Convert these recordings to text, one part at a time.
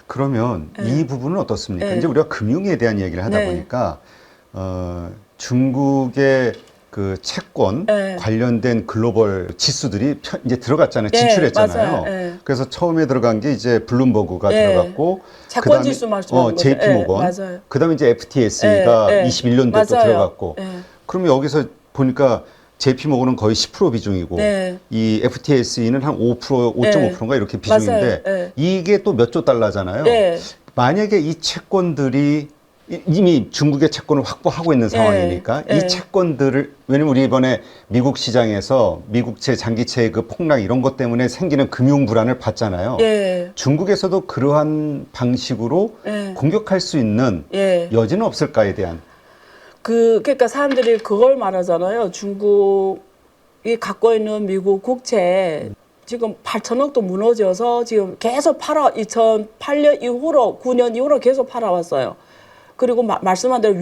그러면 네. 이 부분은 어떻습니까? 네. 이제 우리가 금융에 대한 얘기를 하다 네. 보니까 중국의 그 채권 네. 관련된 글로벌 지수들이 이제 들어갔잖아요. 네, 진출했잖아요. 맞아요. 네. 그래서 처음에 들어간 게 이제 블룸버그가 네. 들어갔고, 채권 지수 말씀하는 거죠. JP 네, 모건, 맞아요. 그다음에 이제 FTSE가 네, 네. 21년도에 또 맞아요. 들어갔고, 네. 그러면 여기서 보니까 JP 모건은 거의 10% 비중이고, 네. 이 FTSE는 한 5%, 5.5%인가 이렇게 비중인데, 맞아요. 네. 이게 또 몇 조 달러잖아요. 네. 만약에 이 채권들이 이미 중국의 채권을 확보하고 있는 상황이니까 네. 이 채권들을, 왜냐면 우리 이번에 미국 시장에서 미국채, 장기채의 그 폭락 이런 것 때문에 생기는 금융 불안을 봤잖아요. 네. 중국에서도 그러한 방식으로 네. 공격할 수 있는 네. 여지는 없을까에 대한. 그러니까 사람들이 그걸 말하잖아요. 중국이 갖고 있는 미국 국채 지금 8천억도 무너져서 지금 계속 2008년 이후로 9년 이후로 계속 팔아왔어요. 그리고 말씀한 대로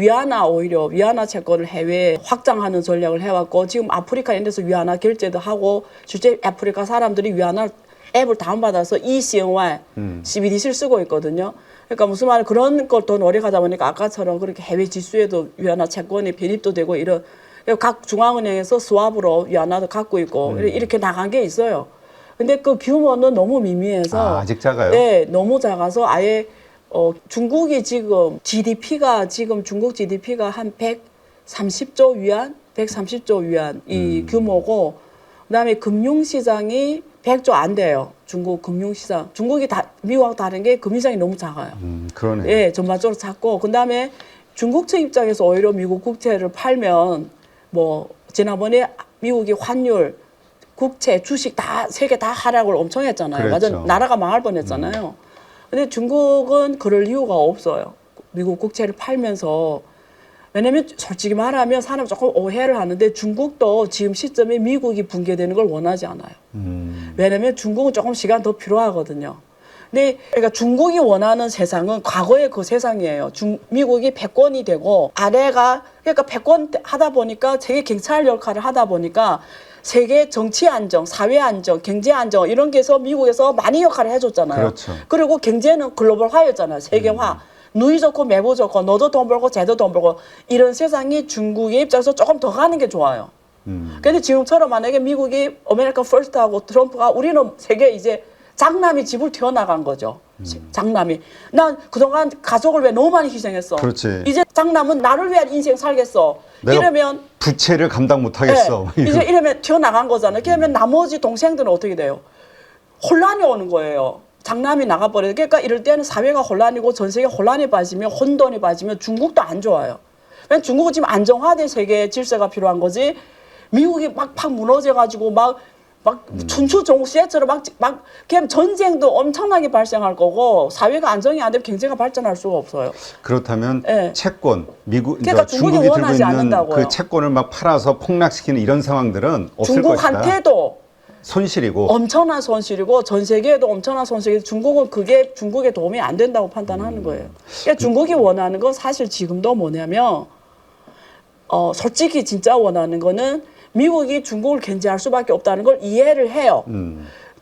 오히려 위안화 채권을 해외에 확장하는 전략을 해왔고, 지금 아프리카 이런 데서 위안화 결제도 하고, 실제 아프리카 사람들이 위안화 앱을 다운받아서 eCNY CBDC를 쓰고 있거든요. 그러니까 무슨 말은 그런 걸 더 노력하다 보니까 아까처럼 그렇게 해외 지수에도 위안화 채권이 편입도 되고, 이런 각 중앙은행에서 스왑으로 위안화도 갖고 있고 이렇게 나간 게 있어요. 근데 그 규모는 너무 미미해서 아직 작아요? 네, 너무 작아서 아예 중국이 지금 GDP가 중국 GDP가 한 130조 위안, 130조 위안 이 규모고, 그다음에 금융시장이 100조 안 돼요. 중국 금융시장. 중국이 미국하고 다른 게 금융시장이 너무 작아요. 그러네요. 예, 전반적으로 작고, 그다음에 중국 측 입장에서 오히려 미국 국채를 팔면 뭐 지난번에 미국이 환율, 국채, 주식 다 세 개 다 하락을 엄청 했잖아요. 그랬죠. 완전 나라가 망할 뻔했잖아요. 근데 중국은 그럴 이유가 없어요. 미국 국채를 팔면서. 왜냐면 솔직히 말하면 사람 조금 오해를 하는데, 중국도 지금 시점에 미국이 붕괴되는 걸 원하지 않아요. 왜냐면 중국은 조금 시간 더 필요하거든요. 근데 그러니까 중국이 원하는 세상은 과거의 그 세상이에요. 미국이 패권이 되고 아래가, 그러니까 패권 하다 보니까 세계 경찰 역할을 하다 보니까 세계 정치 안정, 사회 안정, 경제 안정 이런 게서 미국에서 많이 역할을 해줬잖아요. 그렇죠. 그리고 경제는 글로벌화였잖아요. 세계화. 누이 좋고 매부 좋고 너도 돈 벌고 쟤도 돈 벌고 이런 세상이 중국의 입장에서 조금 더 가는 게 좋아요. 근데 지금처럼 만약에 미국이 아메리카 퍼스트하고 트럼프가 우리는 세계 이제 장남이 집을 튀어나간 거죠. 장남이. 난 그동안 가족을 왜 너무 많이 희생했어. 그렇지. 이제 장남은 나를 위한 인생 살겠어. 내가 이러면 부채를 감당 못 하겠어. 네, 이제 이러면 튀어나간 거잖아요. 그러면 나머지 동생들은 어떻게 돼요? 혼란이 오는 거예요. 장남이 나가버려요. 그러니까 이럴 때는 사회가 혼란이고 전 세계 혼란에 빠지면, 혼돈에 빠지면 중국도 안 좋아요. 왜냐면 중국은 지금 안정화된 세계 질서가 필요한 거지, 미국이 막 무너져가지고 막 춘추종시대처럼 그냥 전쟁도 엄청나게 발생할 거고, 사회가 안정이 안 되면 경제가 발전할 수가 없어요. 그렇다면 네. 채권, 그러니까 중국이 들고 원하지 있는 않는다고요. 그 채권을 막 팔아서 폭락시키는 이런 상황들은 없을 것이다. 중국한테도 손실이고. 엄청난 손실이고 전 세계에도 엄청난 손실이고, 중국은 그게 중국에 도움이 안 된다고 판단하는 거예요. 그러니까 중국이 원하는 건 사실 지금도 뭐냐면, 솔직히 진짜 원하는 거는 미국이 중국을 견제할 수밖에 없다는 걸 이해를 해요.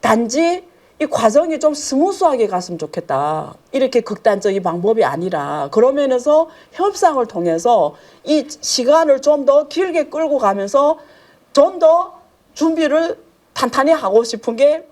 단지 이 과정이 좀 스무스하게 갔으면 좋겠다. 이렇게 극단적인 방법이 아니라, 그런 면에서 협상을 통해서 이 시간을 좀 더 길게 끌고 가면서 좀 더 준비를 탄탄히 하고 싶은 게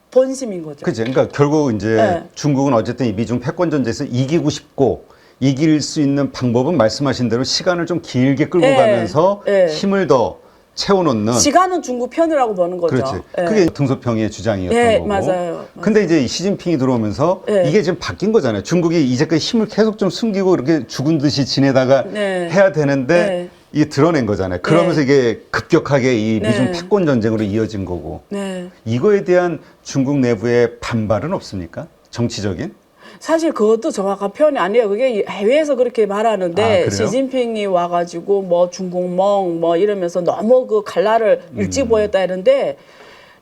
본심인 거죠. 그치. 그러니까 결국 이제 네. 중국은 어쨌든 이 미중 패권 전쟁에서 이기고 싶고, 이길 수 있는 방법은 말씀하신 대로 시간을 좀 길게 끌고 네. 가면서 네. 힘을 더 채워놓는. 시간은 중국 편이라고 보는 거죠. 그렇지. 예. 그게 등소평의 주장이었던 예, 거고. 맞아요. 근데 이제 시진핑이 들어오면서 예. 이게 지금 바뀐 거잖아요. 중국이 이제까지 힘을 계속 좀 숨기고 이렇게 죽은 듯이 지내다가 네. 해야 되는데 네. 이게 드러낸 거잖아요. 그러면서 이게 급격하게 이 미중 네. 패권 전쟁으로 이어진 거고. 네. 이거에 대한 중국 내부의 반발은 없습니까? 정치적인? 사실 그것도 정확한 표현이 아니에요. 그게 해외에서 그렇게 말하는데, 그래요? 시진핑이 와가지고 뭐 중국몽 뭐 이러면서 너무 그 칼날을 일찍 보였다 이런데,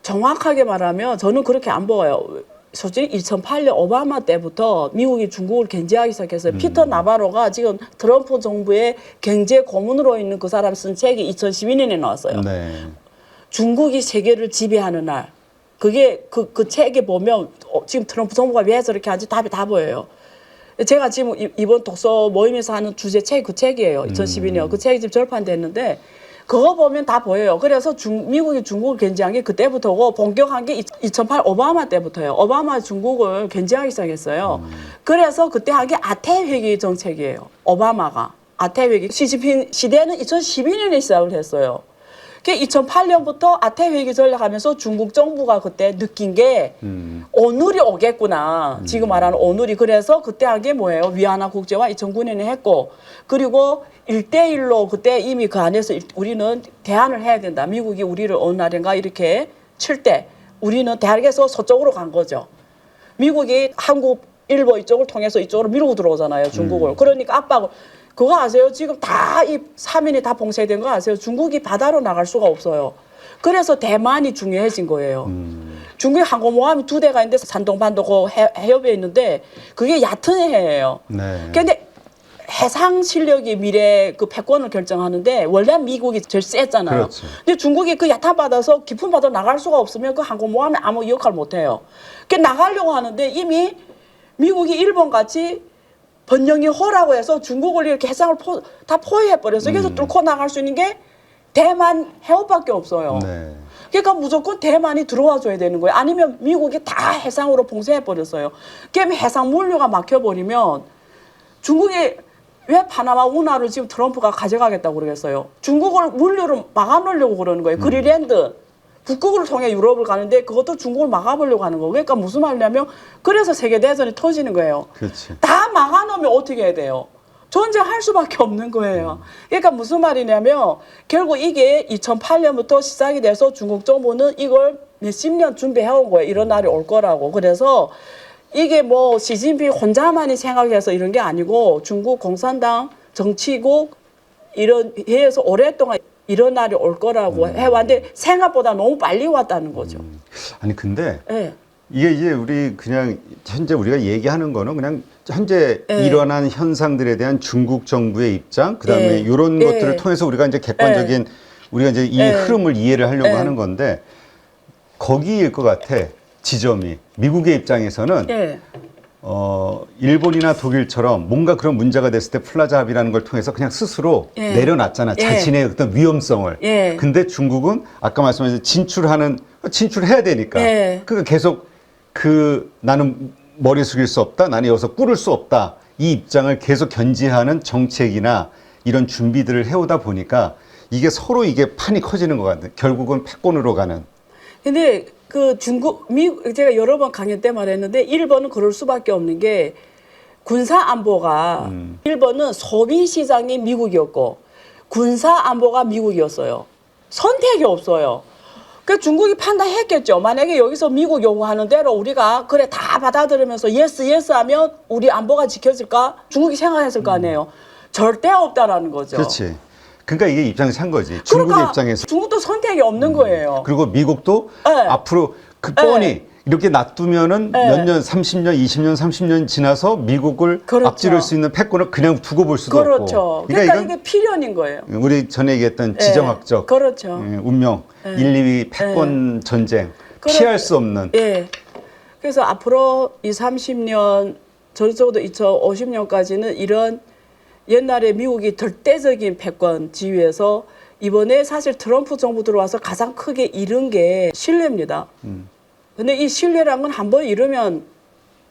정확하게 말하면 저는 그렇게 안 보여요. 솔직히 2008년 오바마 때부터 미국이 중국을 견제하기 시작했어요. 피터 나바로가 지금 트럼프 정부의 경제 고문으로 있는 그 사람 쓴 책이 2012년에 나왔어요. 네. 중국이 세계를 지배하는 날. 그게 그 책에 보면 지금 트럼프 정부가 왜 저렇게 하지 답이 다 보여요. 제가 지금 이번 독서 모임에서 하는 주제 책이 그 책이에요. 2012년. 그 책이 지금 절판됐는데 그거 보면 다 보여요. 그래서 미국이 중국을 견제한 게 그때부터고 본격한 게 2008 오바마 때부터예요. 오바마 중국을 견제하기 시작했어요. 그래서 그때 한 게 아태회기 정책이에요. 오바마가. 아태회기. 시진핑 시대는 2012년에 시작을 했어요. 2008년부터 아태회기 전략하면서 중국 정부가 그때 느낀 게 오늘이 오겠구나. 지금 말하는 오늘이. 그래서 그때 한 게 뭐예요? 위안화 국제화 2009년에 했고 그리고 1대1로 그때 이미 그 안에서 우리는 대안을 해야 된다. 미국이 우리를 어느 날인가 이렇게 칠 때 우리는 대안에서 서쪽으로 간 거죠. 미국이 한국, 일본 이쪽을 통해서 이쪽으로 밀고 들어오잖아요. 중국을. 그러니까 압박을. 그거 아세요? 지금 다 이 사면이 다 봉쇄된 거 아세요? 중국이 바다로 나갈 수가 없어요. 그래서 대만이 중요해진 거예요. 중국의 항공모함이 2대가 있는데 산동반도 그 해협에 있는데 그게 얕은 해예요. 네. 근데 해상 실력이 미래 그 패권을 결정하는데 원래 미국이 제일 셌잖아요. 그렇죠. 근데 중국이 그 얕은 바다에서 깊은 바다로 나갈 수가 없으면 그 항공모함이 아무 역할 못 해요. 그 나가려고 하는데 이미 미국이 일본 같이 번영이 호라고 해서 중국을 이렇게 해상을 다 포위해버려서 그래서 뚫고 나갈 수 있는 게 대만 해협밖에 없어요. 네. 그러니까 무조건 대만이 들어와 줘야 되는 거예요. 아니면 미국이 다 해상으로 봉쇄해버렸어요. 그러면 해상 물류가 막혀버리면 중국이 왜 파나마 운하를 지금 트럼프가 가져가겠다고 그러겠어요. 중국을 물류를 막아놓으려고 그러는 거예요. 그린랜드. 북극을 통해 유럽을 가는데 그것도 중국을 막아보려고 하는 거예요. 그러니까 무슨 말이냐면 그래서 세계대전이 터지는 거예요. 그렇지. 다 막아놓으면 어떻게 해야 돼요? 전쟁할 수밖에 없는 거예요. 그러니까 무슨 말이냐면 결국 이게 2008년부터 시작이 돼서 중국 정부는 이걸 몇십 년 준비해온 거예요. 이런 날이 올 거라고. 그래서 이게 뭐 시진핑 혼자만이 생각해서 이런 게 아니고 중국 공산당 정치국 이런 해에서 오랫동안 이런 날이 올 거라고 해왔는데 생각보다 너무 빨리 왔다는 거죠. 아니 근데 네. 이게 이제 우리 그냥 현재 우리가 얘기하는 거는 그냥 현재 일어난 현상들에 대한 중국 정부의 입장, 그다음에 이런 것들을 통해서 우리가 이제 객관적인 우리가 이제 이 흐름을 이해를 하려고 하는 건데 거기일 것 같아. 지점이 미국의 입장에서는 일본이나 독일처럼 뭔가 그런 문제가 됐을 때 플라자 합의라는 걸 통해서 그냥 스스로 내려놨잖아. 자신의 어떤 위험성을. 근데 중국은 아까 말씀하신 진출해야 되니까. 그러니까 계속 나는 머리 숙일 수 없다. 나는 여기서 꿇을 수 없다. 이 입장을 계속 견지하는 정책이나 이런 준비들을 해오다 보니까 이게 서로 이게 판이 커지는 것 같아요. 결국은 패권으로 가는. 근데 미국, 제가 여러 번 강연 때 말했는데, 일본은 그럴 수밖에 없는 게, 군사 안보가, 일본은 소비 시장이 미국이었고, 군사 안보가 미국이었어요. 선택이 없어요. 그 중국이 판단했겠죠. 만약에 여기서 미국 요구하는 대로 우리가 그래 다 받아들이면서 예스 하면 우리 안보가 지켜질까? 중국이 생각했을 거 아니에요. 절대 없다라는 거죠. 그렇지. 그러니까 이게 입장이 산 거지. 중국의 그러니까 입장에서. 중국도 선택이 없는 거예요. 그리고 미국도 앞으로 뻔히 이렇게 놔두면은 몇 년, 30년, 20년, 30년 지나서 미국을 앞지를 수 있는 패권을 그냥 두고 볼 수도 없고. 그러니까 이게 필연인 거예요. 우리 전에 얘기했던 지정학적 운명, 1, 2위 패권 전쟁, 피할 수 없는. 그래서 앞으로 30년, 적어도 2050년까지는 이런 옛날에 미국이 절대적인 패권 지위에서 이번에 사실 트럼프 정부 들어와서 가장 크게 잃은 게 신뢰입니다. 근데 이 신뢰란 건 한 번 잃으면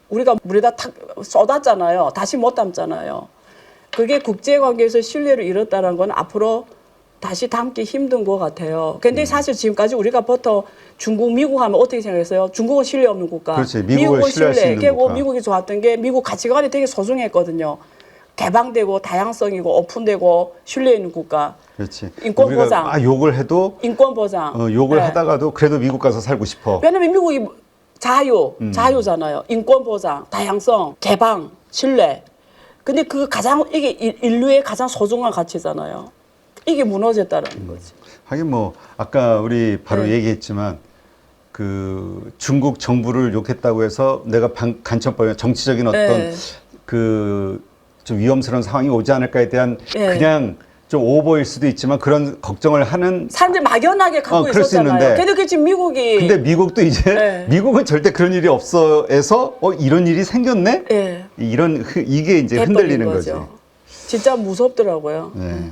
우리가 물에다 탁 쏟았잖아요. 다시 못 담잖아요. 그게 국제관계에서 신뢰를 잃었다는 건 앞으로 다시 담기 힘든 것 같아요. 근데 사실 지금까지 우리가 보통 중국, 미국 하면 어떻게 생각했어요? 중국은 신뢰 없는 국가. 그렇지. 미국은 신뢰할 수 있는 그리고 국가. 미국이 좋았던 게 미국 가치관이 되게 소중했거든요. 개방되고 다양성이고 오픈되고 신뢰 있는 국가. 그렇지. 인권 보장. 욕을 해도 인권 보장. 욕을 하다가도 그래도 미국 가서 살고 싶어. 왜냐면 미국이 자유잖아요. 인권 보장, 다양성, 개방, 신뢰. 근데 이게 인류의 가장 소중한 가치잖아요. 이게 무너졌다는 거지. 하긴 뭐 아까 우리 바로 얘기했지만 그 중국 정부를 욕했다고 해서 내가 간첩법이나 정치적인 어떤 좀 위험스러운 상황이 오지 않을까에 대한 그냥 좀 오버일 수도 있지만 그런 걱정을 하는 사람들이 막연하게 갖고 그럴 수 있었잖아요. 있는데. 근데 그 지금 미국이 근데 미국도 이제 네. 미국은 절대 그런 일이 없어 해서 이런 일이 생겼네? 예, 이게 이제 흔들리는 거지. 진짜 무섭더라고요. 네.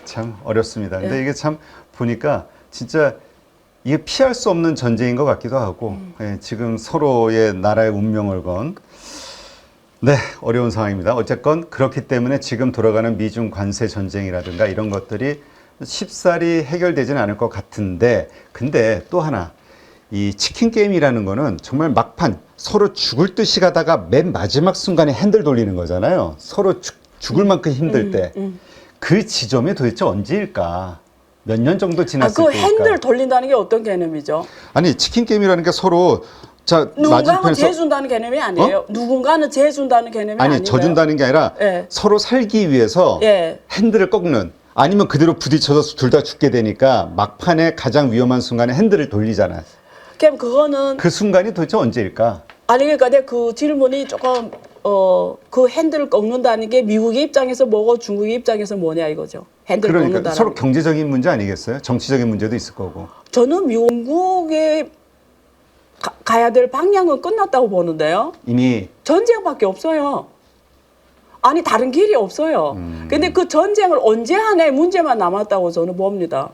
참 어렵습니다. 근데 네. 이게 참 보니까 진짜 이게 피할 수 없는 전쟁인 것 같기도 하고 예, 지금 서로의 나라의 운명을 건 네, 어려운 상황입니다. 어쨌건 그렇기 때문에 지금 돌아가는 미중 관세 전쟁이라든가 이런 것들이 쉽사리 해결되지는 않을 것 같은데, 근데 또 하나, 이 치킨 게임이라는 거는 정말 막판 서로 죽을 듯이 가다가 맨 마지막 순간에 핸들 돌리는 거잖아요. 서로 죽을 만큼 힘들 때. 그 지점이 도대체 언제일까? 몇 년 정도 지났을 그 때일까? 핸들 돌린다는 게 어떤 개념이죠? 아니, 치킨 게임이라는 게 서로 누군가가 맞은편에서 재준다는 개념이 아니에요. 누군가는 재준다는 개념이 아니에요. 져준다는 게 아니라 예. 서로 살기 위해서 예. 핸들을 꺾는, 아니면 그대로 부딪혀서 둘 다 죽게 되니까 막판에 가장 위험한 순간에 핸들을 돌리잖아요. 그럼 그거는 그 순간이 도대체 언제일까? 아니 그러니까 내가 그 질문이 조금 그 핸들을 꺾는다는 게 미국의 입장에서 뭐고 중국의 입장에서 뭐냐 이거죠. 핸들을 그러니까 꺾는다는 서로 게. 경제적인 문제 아니겠어요? 정치적인 문제도 있을 거고. 저는 미국에 가야 될 방향은 끝났다고 보는데요. 이미 전쟁밖에 없어요. 아니 다른 길이 없어요. 근데 그 전쟁을 언제 하냐의 문제만 남았다고 저는 봅니다.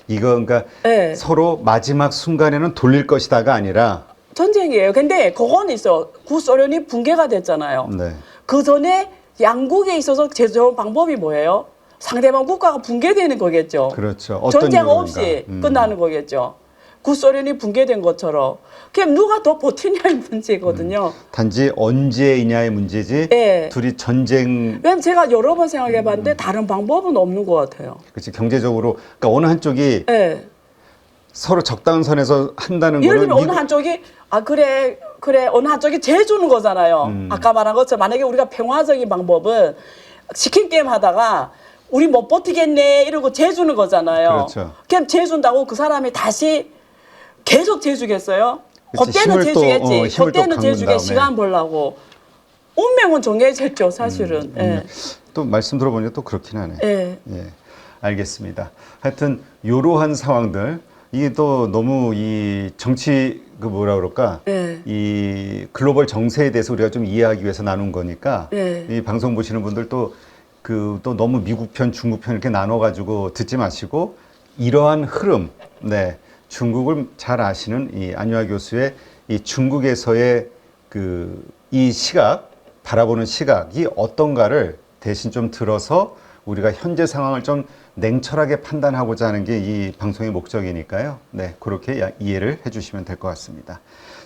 이거 그러니까 네. 서로 마지막 순간에는 돌릴 것이다가 아니라 전쟁이에요. 근데 그건 있어. 구소련이 붕괴가 됐잖아요. 네. 그 전에 양국에 있어서 제조한 방법이 뭐예요? 상대방 국가가 붕괴되는 거겠죠. 그렇죠. 어떤 전쟁 이유인가? 없이 끝나는 거겠죠. 구소련이 붕괴된 것처럼. 그럼 누가 더 버티냐의 문제거든요. 단지 언제이냐의 문제지. 네. 둘이 전쟁, 왜냐면 제가 여러 번 생각해 봤는데 다른 방법은 없는 것 같아요. 그렇지, 경제적으로, 그러니까 어느 한쪽이 네. 서로 적당한 선에서 한다는 예를 거는 들면 어느 한쪽이 그래 어느 한쪽이 재주는 거잖아요. 아까 말한 것처럼 만약에 우리가 평화적인 방법은 치킨 게임 하다가 우리 못 버티겠네 이러고 재주는 거잖아요. 그렇죠. 그럼 재준다고 그 사람이 다시 계속 재주겠어요? 그치, 그때는 힘을 또, 재주겠지. 힘을 또 그때는 갖는 재주게 다음에. 시간 벌라고. 운명은 정해졌죠 사실은. 예. 또 말씀 들어보니까 또 그렇긴 하네. 예. 예, 알겠습니다. 하여튼 이러한 상황들, 이게 또 너무 이 정치 뭐라 그럴까, 예. 이 글로벌 정세에 대해서 우리가 좀 이해하기 위해서 나눈 거니까 예. 이 방송 보시는 분들 또 또 너무 미국 편, 중국 편 이렇게 나눠가지고 듣지 마시고 이러한 흐름, 네, 중국을 잘 아시는 이 안유아 교수의 이 중국에서의 이 시각, 바라보는 시각이 어떤가를 대신 좀 들어서 우리가 현재 상황을 좀 냉철하게 판단하고자 하는 게 이 방송의 목적이니까요. 네, 그렇게 이해를 해주시면 될 것 같습니다.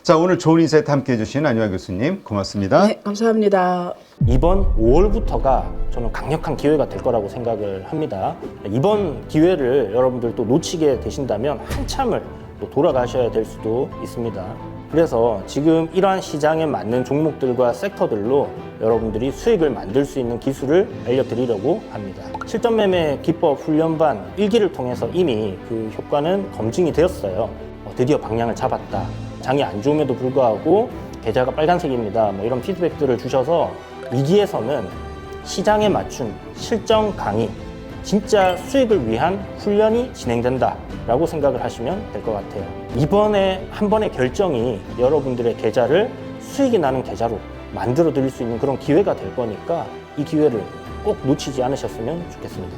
자, 오늘 좋은 인사이트 함께 해주신 안유아 교수님 고맙습니다. 네, 감사합니다. 이번 5월부터가 저는 강력한 기회가 될 거라고 생각을 합니다. 이번 기회를 여러분들 또 놓치게 되신다면 한참을 또 돌아가셔야 될 수도 있습니다. 그래서 지금 이러한 시장에 맞는 종목들과 섹터들로 여러분들이 수익을 만들 수 있는 기술을 알려드리려고 합니다. 실전 매매 기법 훈련반 1기를 통해서 이미 그 효과는 검증이 되었어요. 드디어 방향을 잡았다. 장이 안 좋음에도 불구하고 계좌가 빨간색입니다. 뭐 이런 피드백들을 주셔서 2기에서는 시장에 맞춘 실전 강의, 진짜 수익을 위한 훈련이 진행된다 라고 생각을 하시면 될 것 같아요. 이번에 한 번의 결정이 여러분들의 계좌를 수익이 나는 계좌로 만들어 드릴 수 있는 그런 기회가 될 거니까 이 기회를 꼭 놓치지 않으셨으면 좋겠습니다.